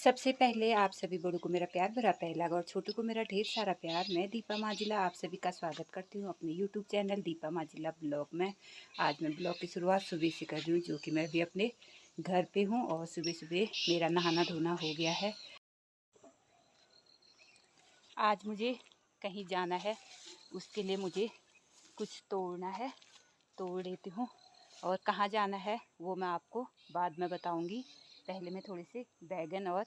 सबसे पहले आप सभी बड़ों को मेरा प्यार भरा पहला और छोटू को मेरा ढेर सारा प्यार। मैं दीपा माजिला आप सभी का स्वागत करती हूँ अपने यूट्यूब चैनल दीपा माजिला ब्लॉग में। आज मैं ब्लॉग की शुरुआत सुबह से कर रही हूँ, जो कि मैं भी अपने घर पे हूँ और सुबह सुबह मेरा नहाना धोना हो गया है। आज मुझे कहीं जाना है, उसके लिए मुझे कुछ तोड़ना है, तोड़ लेती हूँ। और कहाँ जाना है वो मैं आपको बाद में बताऊँगी। पहले मैं थोड़े से बैगन और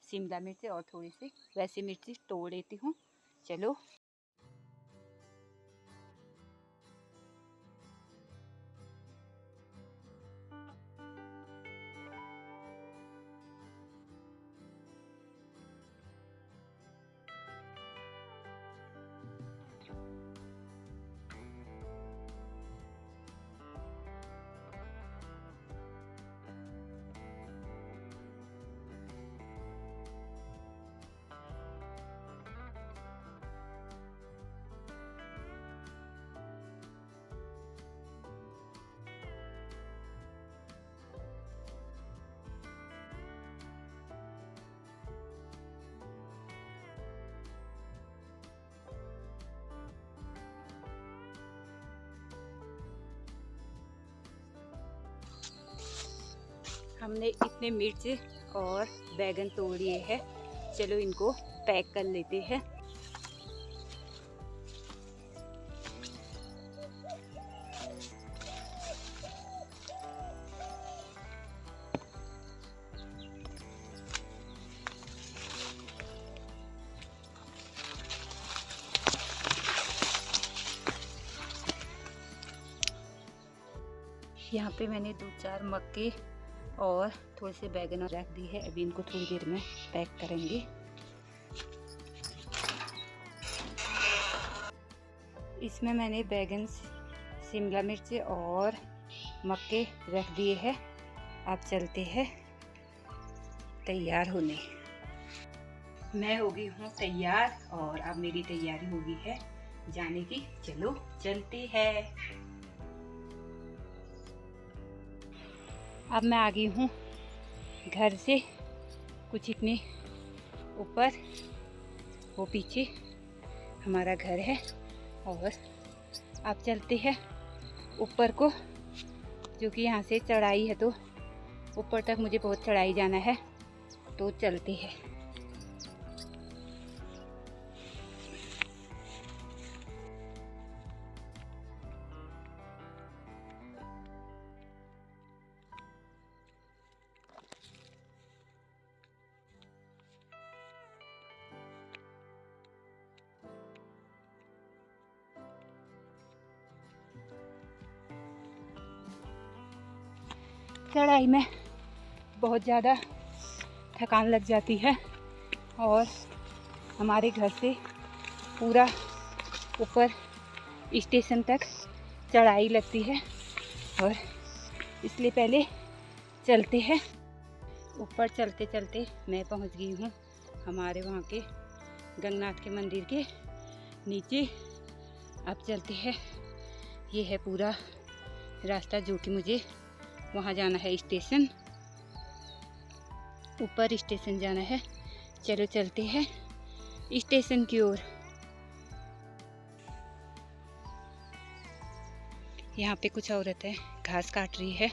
शिमला मिर्च और थोड़ी सी वैसी मिर्ची तोड़ लेती हूँ। चलो। हमने इतने मिर्च और बैगन तोड़ लिए हैं। चलो इनको पैक कर लेते हैं। यहाँ पे मैंने 2-4 मक्के और थोड़े से बैगन रख दी है। अभी इनको थोड़ी देर में पैक करेंगे। इसमें मैंने बैगन, शिमला मिर्च और मक्के रख दिए हैं। अब चलते हैं तैयार होने। मैं हो गई हूँ तैयार और अब मेरी तैयारी हो गई है जाने की। चलो चलते हैं। अब मैं आ गई हूँ घर से कुछ इतने ऊपर, वो पीछे हमारा घर है। और अब चलते हैं ऊपर को, जो कि यहाँ से चढ़ाई है, तो ऊपर तक मुझे बहुत चढ़ाई जाना है, तो चलते हैं। चढ़ाई में बहुत ज़्यादा थकान लग जाती है और हमारे घर से पूरा ऊपर स्टेशन तक चढ़ाई लगती है, और इसलिए पहले चलते हैं। ऊपर चलते चलते मैं पहुंच गई हूँ हमारे वहाँ के गंगनाथ के मंदिर के नीचे। अब चलते हैं। ये है पूरा रास्ता, जो कि मुझे वहाँ जाना है, स्टेशन, ऊपर स्टेशन जाना है। चलो चलते हैं स्टेशन की ओर। यहाँ पे कुछ औरतें घास काट रही है।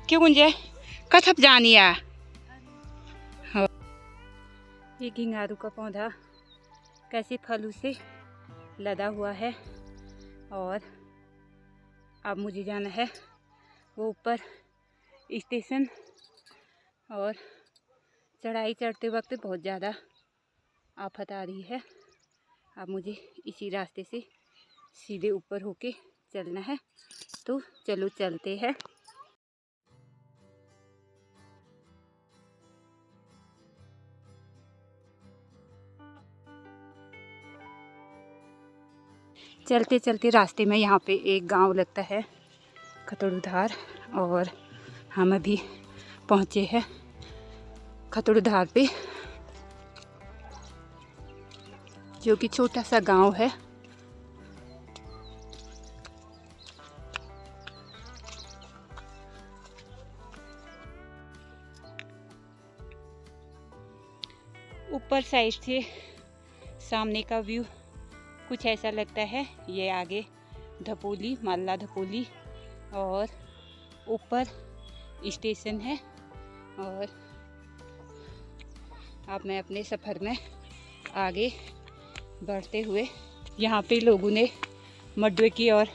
क्यों गुंजे कथप जानिया। ये घिंगारू का पौधा कैसे फलों से लदा हुआ है। और अब मुझे जाना है वो ऊपर स्टेशन, और चढ़ाई चढ़ते वक्त बहुत ज़्यादा आफत आ रही है। अब मुझे इसी रास्ते से सीधे ऊपर होके चलना है, तो चलो चलते हैं। चलते चलते रास्ते में यहाँ पे एक गांव लगता है, खतड़ुधार, और हम अभी पहुँचे हैं खतड़ुधार पे, जो कि छोटा सा गांव है। ऊपर साइड से सामने का व्यू कुछ ऐसा लगता है। ये आगे धपोली, माल्ला धपोली, और ऊपर स्टेशन है। और अब मैं अपने सफ़र में आगे बढ़ते हुए, यहाँ पे लोगों ने मंडुवे की और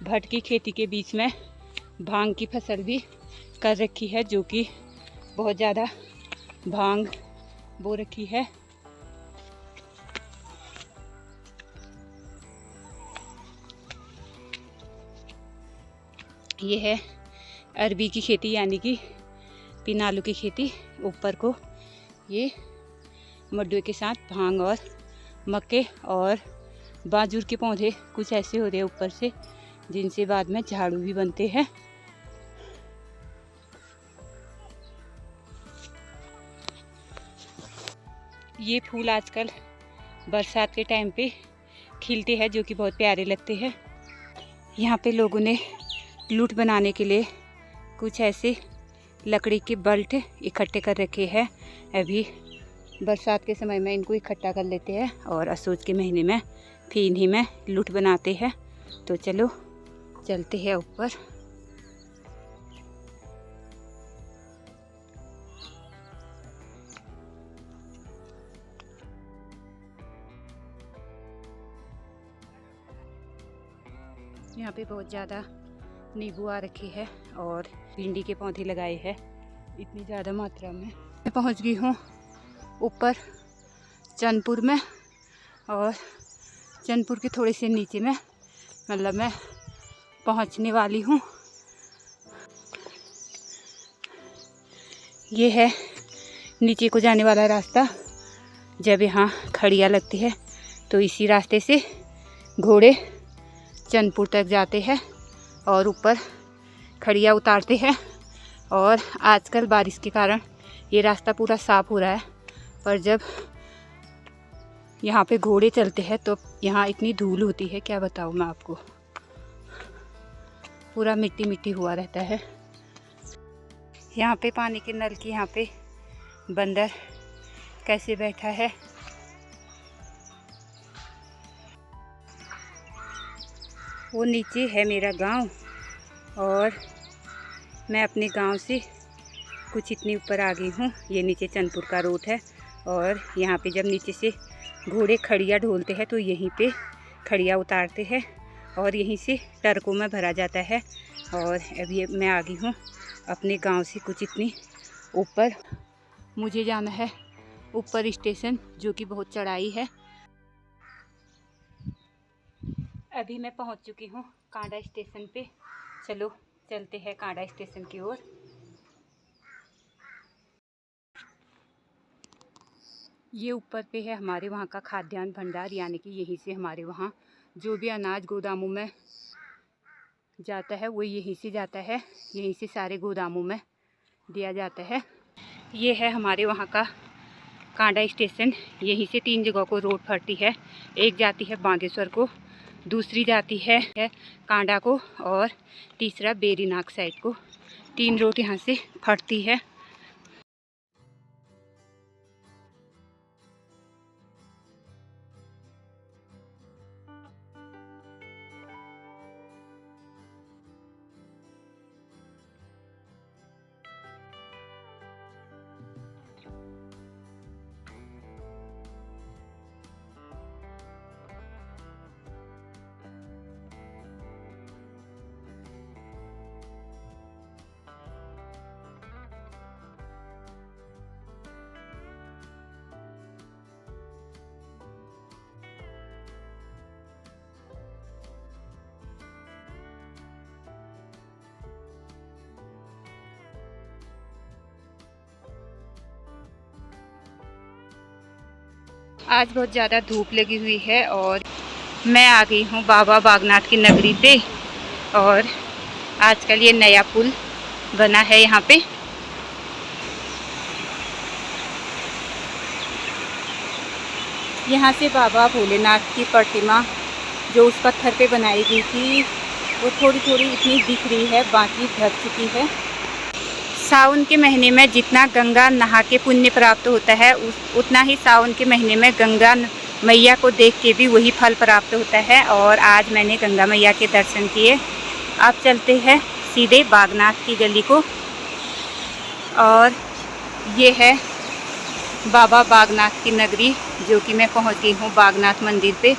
भट की खेती के बीच में भांग की फसल भी कर रखी है, जो कि बहुत ज़्यादा भांग बो रखी है। ये है अरबी की खेती, यानी कि पिनालू की खेती। ऊपर को ये मंडुवे के साथ भांग और मक्के और बाजूर के पौधे कुछ ऐसे हो रहे हैं ऊपर से, जिनसे बाद में झाड़ू भी बनते हैं। ये फूल आजकल बरसात के टाइम पे खिलते हैं, जो कि बहुत प्यारे लगते हैं। यहाँ पे लोगों ने लूट बनाने के लिए कुछ ऐसे लकड़ी के बल्ट इकट्ठे कर रखे हैं। अभी बरसात के समय में इनको इकट्ठा कर लेते हैं और असोज के महीने में फिर इन्हीं में लूट बनाते हैं। तो चलो चलते हैं ऊपर। यहाँ पे बहुत ज़्यादा नींबू आ रखे हैं और भिंडी के पौधे लगाए हैं इतनी ज़्यादा मात्रा में। मैं पहुँच गई हूँ ऊपर चंदपुर में, और चंदपुर के थोड़े से नीचे में मतलब मैं पहुँचने वाली हूँ। ये है नीचे को जाने वाला रास्ता। जब यहाँ खड़िया लगती है तो इसी रास्ते से घोड़े चंदपुर तक जाते हैं और ऊपर खड़िया उतारते हैं। और आजकल बारिश के कारण ये रास्ता पूरा साफ़ हो रहा है, पर जब यहाँ पे घोड़े चलते हैं तो यहाँ इतनी धूल होती है, क्या बताऊँ मैं आपको। पूरा मिट्टी मिट्टी हुआ रहता है। यहाँ पे पानी के नल की यहाँ पे बंदर कैसे बैठा है। वो नीचे है मेरा गांव, और मैं अपने गांव से कुछ इतनी ऊपर आ गई हूँ। ये नीचे चंदपुर का रोड है, और यहाँ पे जब नीचे से घोड़े खड़िया ढोलते हैं तो यहीं पे खड़िया उतारते हैं और यहीं से ट्रकों में भरा जाता है। और अभी मैं आ गई हूँ अपने गांव से कुछ इतनी ऊपर। मुझे जाना है ऊपर स्टेशन, जो कि बहुत चढ़ाई है। अभी मैं पहुंच चुकी हूं कांडा स्टेशन पे। चलो चलते हैं कांडा स्टेशन की ओर। ये ऊपर पे है हमारे वहाँ का खाद्यान्न भंडार, यानी कि यहीं से हमारे वहाँ जो भी अनाज गोदामों में जाता है वो यहीं से जाता है। यहीं से सारे गोदामों में दिया जाता है। ये है हमारे वहाँ का कांडा स्टेशन। यहीं से 3 जगह को रोड पड़ती है। एक जाती है बागेश्वर को, दूसरी जाती है कांडा को, और तीसरा बेरीनाग साइड को। 3 रोड यहाँ से फटती है। आज बहुत ज़्यादा धूप लगी हुई है और मैं आ गई हूँ बाबा बागनाथ की नगरी पे। और आजकल ये नया पुल बना है यहाँ पे। यहाँ से बाबा भोलेनाथ की प्रतिमा जो उस पत्थर पे बनाई गई थी वो थोड़ी थोड़ी इतनी दिख रही है, बाकी ढक चुकी है। सावन के महीने में जितना गंगा नहा के पुण्य प्राप्त होता है उतना ही सावन के महीने में गंगा मैया को देख के भी वही फल प्राप्त होता है। और आज मैंने गंगा मैया के दर्शन किए। अब चलते हैं सीधे बागनाथ की गली को, और ये है बाबा बागनाथ की नगरी, जो कि मैं पहुंच गई हूँ बागनाथ मंदिर पे।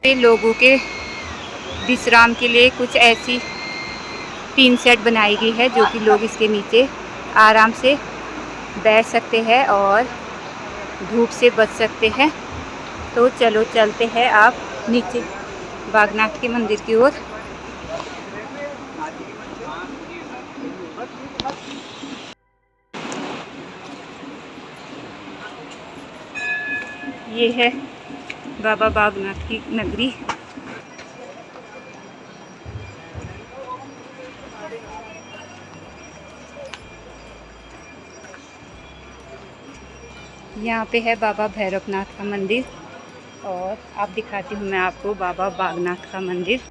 लोगों के विश्राम के लिए कुछ ऐसी टीन सेट बनाई गई है, जो कि लोग इसके नीचे आराम से बैठ सकते हैं और धूप से बच सकते हैं। तो चलो चलते हैं आप नीचे बागनाथ के मंदिर की ओर। ये है बाबा बागनाथ की नगरी। यहाँ पे है बाबा भैरवनाथ का मंदिर, और अब दिखाती हूँ मैं आपको बाबा बागनाथ का मंदिर।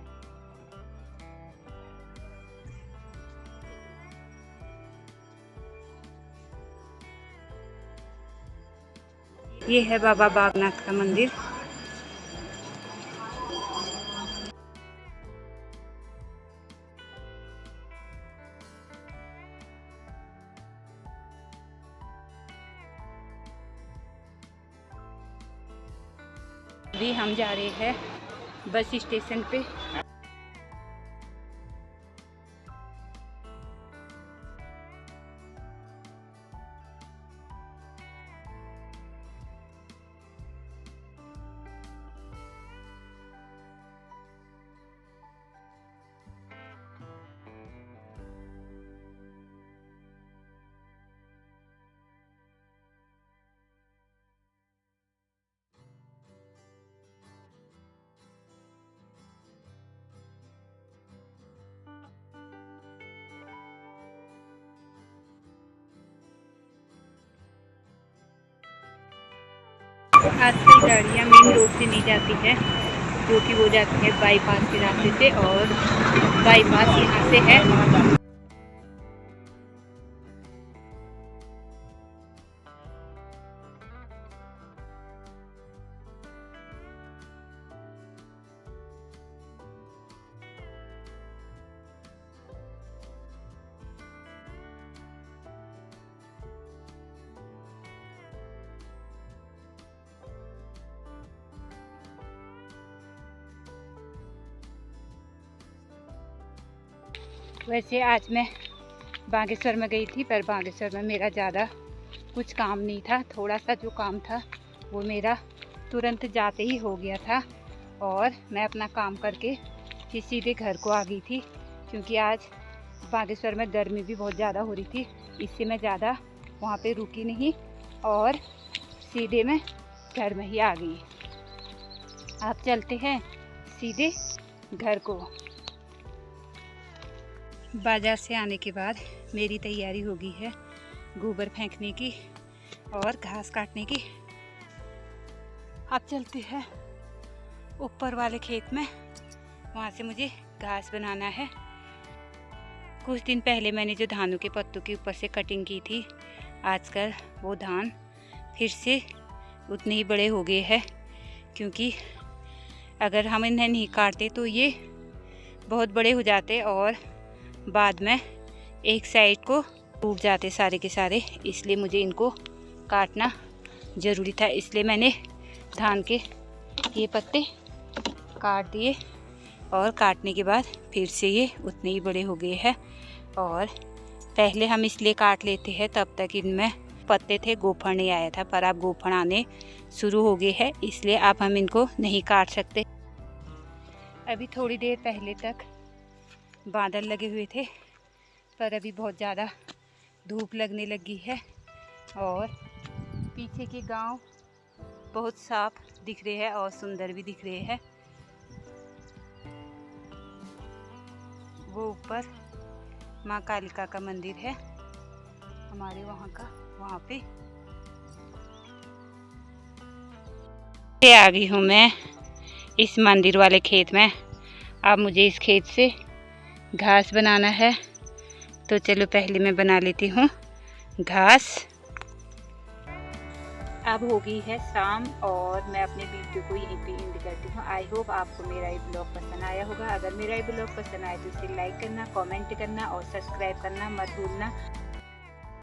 ये है बाबा बागनाथ का मंदिर। अभी हम जा रहे हैं बस स्टेशन पे। आजकल गाड़ियाँ मेन रोड से नहीं जाती है, जो कि वो जाती है बाईपास के रास्ते से, और बाईपास यहाँ से है। वैसे आज मैं बागेश्वर में गई थी, पर बागेश्वर में मेरा ज़्यादा कुछ काम नहीं था। थोड़ा सा जो काम था वो मेरा तुरंत जाते ही हो गया था, और मैं अपना काम करके फिर सीधे घर को आ गई थी, क्योंकि आज बागेश्वर में गर्मी भी बहुत ज़्यादा हो रही थी। इससे मैं ज़्यादा वहाँ पे रुकी नहीं और सीधे मैं घर में ही आ गई। आप चलते हैं सीधे घर को। बाज़ार से आने के बाद मेरी तैयारी हो गई है गोबर फेंकने की और घास काटने की। अब चलते हैं ऊपर वाले खेत में, वहाँ से मुझे घास बनाना है। कुछ दिन पहले मैंने जो धानों के पत्तों के ऊपर से कटिंग की थी, आजकल वो धान फिर से उतने ही बड़े हो गए हैं, क्योंकि अगर हम इन्हें नहीं काटते तो ये बहुत बड़े हो जाते और बाद में एक साइड को टूट जाते सारे के सारे। इसलिए मुझे इनको काटना ज़रूरी था, इसलिए मैंने धान के ये पत्ते काट दिए, और काटने के बाद फिर से ये उतने ही बड़े हो गए हैं। और पहले हम इसलिए काट लेते हैं, तब तक इनमें पत्ते थे, गोफड़ नहीं आया था, पर अब गोफड़ आने शुरू हो गए हैं, इसलिए अब हम इनको नहीं काट सकते। अभी थोड़ी देर पहले तक बादल लगे हुए थे, पर अभी बहुत ज़्यादा धूप लगने लगी है, और पीछे के गांव बहुत साफ दिख रहे हैं और सुंदर भी दिख रहे हैं। वो ऊपर माँ कालिका का मंदिर है हमारे वहाँ का, वहाँ पे आ गई हूँ मैं इस मंदिर वाले खेत में। अब मुझे इस खेत से घास बनाना है, तो चलो पहले मैं बना लेती हूँ घास। अब हो गई है शाम और मैं अपने वीडियो को यहीं पे एंड करती हूँ। आई होप आपको मेरा ये ब्लॉग पसंद आया होगा। अगर मेरा ये ब्लॉग पसंद आए तो इसे लाइक करना, कमेंट करना और सब्सक्राइब करना मत भूलना।